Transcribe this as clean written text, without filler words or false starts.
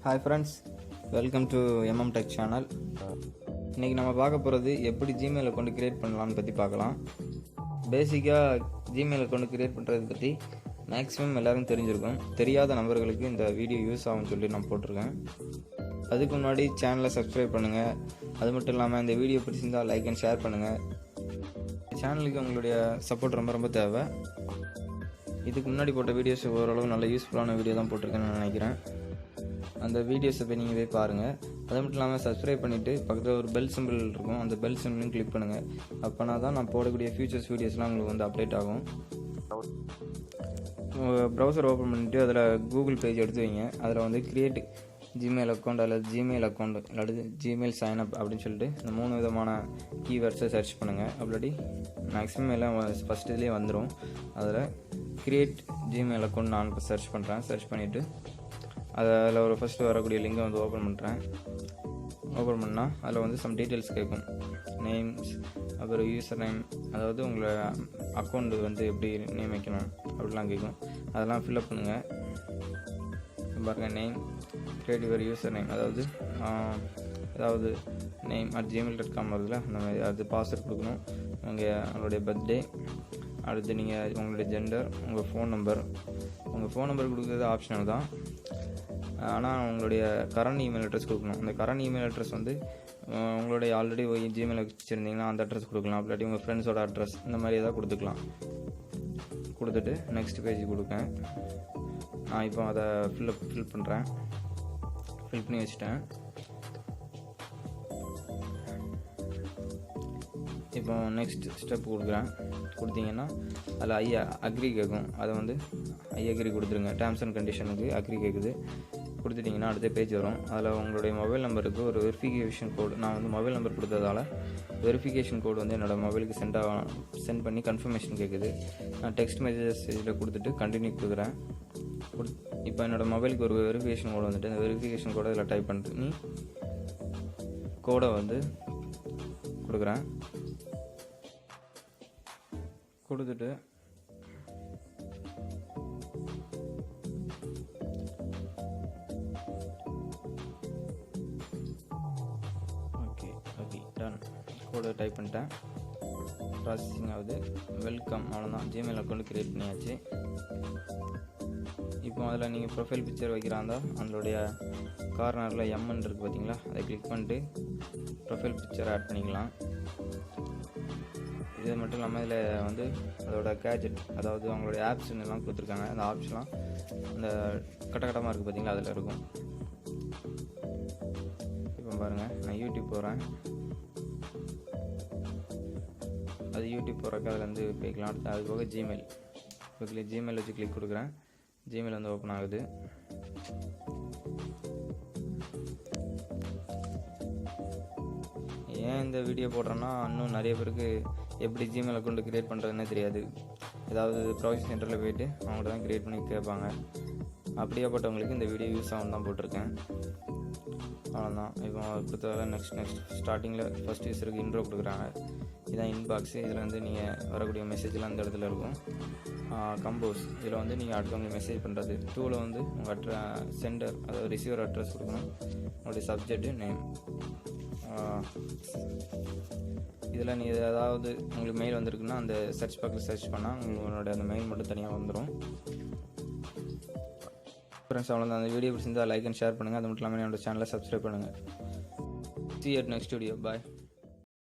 Hi friends, welcome to tech channel. இன்றைக்கி நம்ம பார்க்க போகிறது எப்படி ஜிமெயில் அக்கௌண்ட் க்ரியேட் பண்ணலான்னு பற்றி பார்க்கலாம். பேசிக்காக ஜிமெயில் அக்கௌண்ட் க்ரியேட் பண்ணுறது பற்றி மேக்ஸிமம் எல்லோரும் தெரிஞ்சிருக்கும். தெரியாத நபர்களுக்கு இந்த வீடியோ யூஸ் ஆகும்னு சொல்லி நான் போட்டிருக்கேன். அதுக்கு முன்னாடி சேனலை சப்ஸ்கிரைப் பண்ணுங்கள். அது மட்டும் இல்லாமல் இந்த வீடியோ பிடிச்சிருந்தால் லைக் அண்ட் ஷேர் பண்ணுங்கள். சேனலுக்கு உங்களுடைய சப்போர்ட் ரொம்ப ரொம்ப தேவை. இதுக்கு முன்னாடி போட்ட வீடியோஸ் ஓரளவு நல்ல யூஸ்ஃபுல்லான வீடியோ தான் போட்டிருக்கேன்னு நான் நினைக்கிறேன். அந்த வீடியோஸை போய் நீங்கள் போய் பாருங்கள். அது மட்டும் இல்லாமல் சப்ஸ்கிரைப் பண்ணிவிட்டு பக்கத்தில் ஒரு பெல் சிம்பிள் இருக்கும், அந்த பெல் சிம்பிளையும் கிளிக் பண்ணுங்கள். அப்போனா தான் நான் போடக்கூடிய ஃபியூச்சர்ஸ் வீடியோஸ்லாம் உங்களுக்கு வந்து அப்டேட் ஆகும். ப்ரௌசர் ஓப்பன் பண்ணிவிட்டு அதில் கூகுள் பேஜ் எடுத்து வைங்க. அதில் வந்து கிரியேட் ஜிமெயில் அக்கௌண்ட் அல்லது ஜிமெயில் அக்கௌண்ட் அல்லது ஜிமெயில் சைன்அப் அப்படின்னு சொல்லிட்டு இந்த 3 விதமான கீவேர்ட்ஸை சர்ச் பண்ணுங்கள். அப்படி மேக்ஸிமம் எல்லாம் ஃபஸ்ட் இதுலேயே வந்துடும். அதில் கிரியேட் ஜிமெயில் அக்கௌண்ட் நான் இப்போ சர்ச் பண்ணுறேன். சர்ச் பண்ணிவிட்டு அதில் ஒரு ஃபஸ்ட்டு வரக்கூடிய லிங்கை வந்து ஓப்பன் பண்ணுறேன். ஓப்பன் பண்ணால் அதில் வந்து சம் டீட்டெயில்ஸ் கேட்கும். நேம்ஸ், அப்புறம் யூசர் நேம், அதாவது உங்களை அக்கௌண்ட் வந்து எப்படி நேம் வைக்கணும் அப்படிலாம் கேட்கும். அதெல்லாம் ஃபில்அப் பண்ணுங்கள். பாருங்கள், name, create your user name, அதாவது நேம் @gmail.com வருதுல, அந்த மாதிரி. அது பாஸ்வேர்ட் கொடுக்கணும். உங்களுடைய பர்த்டே, அடுத்து நீங்கள் உங்களுடைய ஜெண்டர், உங்கள் ஃபோன் நம்பர் கொடுக்குறது ஆப்ஷனல் தான். ஆனால் உங்களுடைய கரண்ட் இமெயில் அட்ரஸ் கொடுக்கணும். அந்த கரண்ட் இமெயில் அட்ரஸ் வந்து உங்களுடைய ஆல்ரெடி ஜிமெயில் வச்சுருந்தீங்கன்னா அந்த அட்ரஸ் கொடுக்கலாம். இல்லாட்டி உங்கள் ஃப்ரெண்ட்ஸோட அட்ரஸ் இந்த மாதிரி எதாவது கொடுத்துக்கலாம். கொடுத்துட்டு நெக்ஸ்ட் பேஜ் கொடுப்பேன். நான் இப்போ அதை ஃபில் பண்ணுறேன். ஃபில் பண்ணி வச்சுட்டேன். இப்போ நெக்ஸ்ட் ஸ்டெப் கொடுத்தீங்கன்னா அதில் அக்ரி கேட்கும். அதை வந்து அக்ரி கொடுத்துருங்க. டேர்ம்ஸ் அண்ட் கண்டிஷனுக்கு அக்ரி கேட்குது. கொடுத்துட்டிங்கன்னா அடுத்த பேஜ் வரும். அதில் உங்களுடைய மொபைல் நம்பருக்கு ஒரு வெரிஃபிகேஷன் கோடு, நான் வந்து மொபைல் நம்பர் கொடுத்ததால் வெரிஃபிகேஷன் கோடு வந்து என்னோடய மொபைலுக்கு சென்ட் பண்ணி கன்ஃபர்மேஷன் கேட்குது. நான் டெக்ஸ்ட் மெசேஜஸ் இதில் கொடுத்துட்டு கண்டினியூ கொடுக்குறேன். இப்போ என்னோடய மொபைலுக்கு ஒரு வெரிஃபிகேஷன் கோடு வந்துட்டு அந்த வெரிஃபிகேஷன் கோடை இதில் டைப் பண்ணி கோடை வந்து கொடுக்குறேன். கொடுத்துட்டு ஓகே டன். கோடை டைப் பண்ணிட்டேன். ப்ராசஸிங் ஆகுது. வெல்கம், அவ்வளோதான். ஜிமெயில் அக்கௌண்ட் க்ரியேட் பண்ணியாச்சு. இப்போ அதில் நீங்கள் ப்ரொஃபைல் பிக்சர் வைக்கிறாந்தா அதனுடைய கார்னரில் எம்என் இருக்குது பார்த்தீங்களா, அதை கிளிக் பண்ணிட்டு ப்ரொஃபைல் பிக்சர் ஆட் பண்ணிக்கலாம். இது மட்டும் இல்லாமல் இதில் வந்து அதோட கேஜெட், அதாவது அவங்களுடைய ஆப்ஷன் எல்லாம் கொடுத்துருக்காங்க. அந்த ஆப்ஷன்லாம் அந்த கட்டமாக இருக்குது பார்த்தீங்களா, அதில் இருக்கும். இப்போ பாருங்கள், நான் யூடியூப் போகிறேன். அது யூடியூப் போகிறக்கு அதில் வந்து போய்க்கலாம். அடுத்து அது போக ஜிமெயில் வச்சு கிளிக் கொடுக்குறேன். ஜிமெயில் வந்து ஓப்பன் ஆகுது. ஏன் இந்த வீடியோ போடுறேன்னா, இன்னும் நிறைய பேருக்கு எப்படி ஜிமெயில் அக்கௌண்ட் க்ரியேட் பண்ணுறதுன்னே தெரியாது. ஏதாவது ப்ரௌசிங் சென்டரில் போய்ட்டு அவங்கள்ட்ட தான் க்ரியேட் பண்ணி கேட்பாங்க. அப்படியேப்பட்டவங்களுக்கு இந்த வீடியோ யூஸ் ஆகும் தான் போட்டிருக்கேன். அவ்வளோதான். இப்போ கொடுத்ததால நெக்ஸ்ட் ஸ்டார்டிங்கில் ஃபஸ்ட் யூஸருக்கு இன்ட்ரோ கொடுக்குறாங்க. இதுதான் இன்பாக்ஸு. இதில் வந்து நீங்கள் வரக்கூடிய மெசேஜெலாம் அந்த இடத்துல இருக்கும். கம்போஸ், இதில் வந்து நீங்கள் அடுத்தவங்களுக்கு மெசேஜ் பண்ணுறது. டூவில் வந்து உங்கள் சென்டர், அதாவது ரிசீவர் அட்ரஸ் கொடுக்கணும். உங்களுடைய சப்ஜெக்ட்டு, நேம். இதில் நீங்கள் ஏதாவது உங்களுக்கு மெயில் வந்திருக்குன்னா அந்த சர்ச் பாக்ஸில் சர்ச் பண்ணால் உங்களோட அந்த மெயில் மட்டும் தனியாக வந்துடும். ஃப்ரெண்ட்ஸ், அவ்வளோதான். அந்த வீடியோ பிடிச்சிருந்தால் லைக் அண்ட் ஷேர் பண்ணுங்கள். அது மட்டும் இல்லாமல் என்னோட சேனலை சப்ஸ்கிரைப் பண்ணுங்கள். See you at next video. Bye.